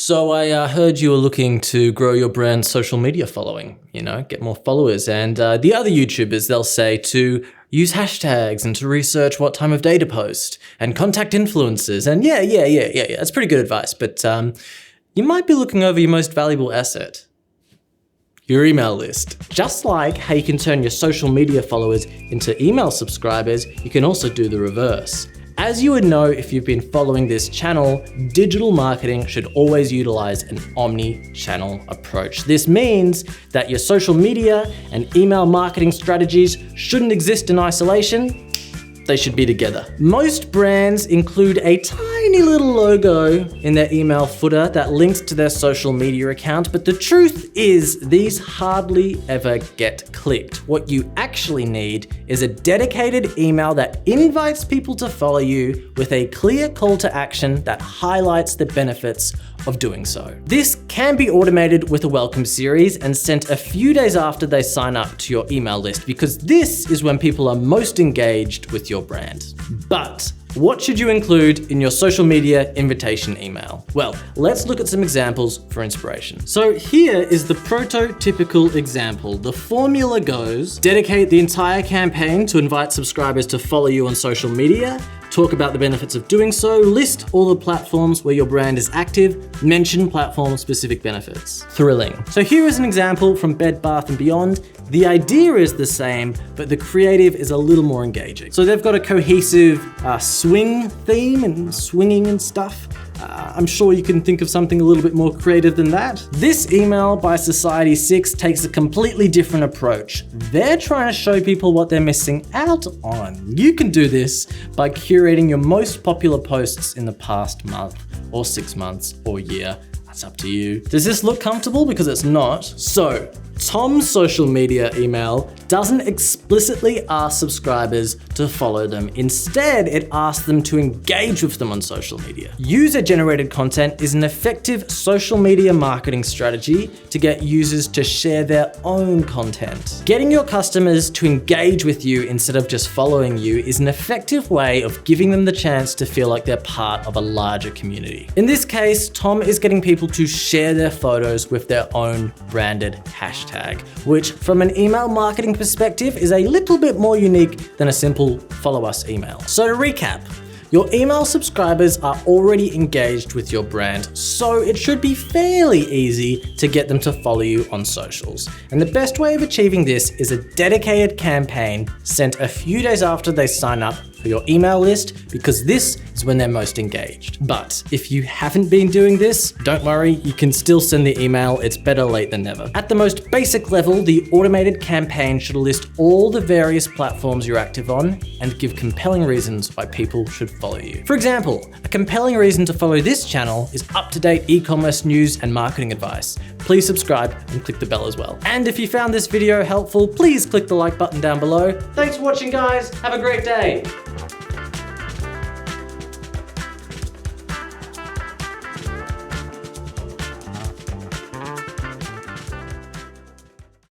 So I heard you were looking to grow your brand's social media following, get more followers. And the other YouTubers, they'll say to use hashtags and to research what time of day to post and contact influencers. And yeah, that's pretty good advice. But you might be looking over your most valuable asset, your email list. Just like how you can turn your social media followers into email subscribers, you can also do the reverse. As you would know if you've been following this channel, digital marketing should always utilize an omni-channel approach. This means that your social media and email marketing strategies shouldn't exist in isolation. They should be together. Most brands include a tiny little logo in their email footer that links to their social media account, but the truth is these hardly ever get clicked. What you actually need is a dedicated email that invites people to follow you with a clear call to action that highlights the benefits of doing so. This can be automated with a welcome series and sent a few days after they sign up to your email list, because this is when people are most engaged with your brand. But what should you include in your social media invitation email? Well, let's look at some examples for inspiration. So here is the prototypical example. The formula goes: dedicate the entire campaign to invite subscribers to follow you on social media, talk about the benefits of doing so, list all the platforms where your brand is active, mention platform-specific benefits. Thrilling. So here is an example from Bed Bath & Beyond. The idea is the same, but the creative is a little more engaging. So they've got a cohesive swing theme and swinging and stuff. I'm sure you can think of something a little bit more creative than that. This email by Society6 takes a completely different approach. They're trying to show people what they're missing out on. You can do this by curating your most popular posts in the past month or 6 months or year. That's up to you. Does this look comfortable? Because it's not. So, Tom's social media email doesn't explicitly ask subscribers to follow them. Instead, it asks them to engage with them on social media. User-generated content is an effective social media marketing strategy to get users to share their own content. Getting your customers to engage with you instead of just following you is an effective way of giving them the chance to feel like they're part of a larger community. In this case, Tom is getting people to share their photos with their own branded hashtag, which from an email marketing perspective is a little bit more unique than a simple follow us email. So to recap, your email subscribers are already engaged with your brand, so it should be fairly easy to get them to follow you on socials. And the best way of achieving this is a dedicated campaign sent a few days after they sign up for your email list, because this is when they're most engaged. But if you haven't been doing this, don't worry, you can still send the email. It's better late than never. At the most basic level, the automated campaign should list all the various platforms you're active on and give compelling reasons why people should follow you. For example, a compelling reason to follow this channel is up-to-date e-commerce news and marketing advice. Please subscribe and click the bell as well. And if you found this video helpful, please click the like button down below. Thanks for watching, guys. Have a great day.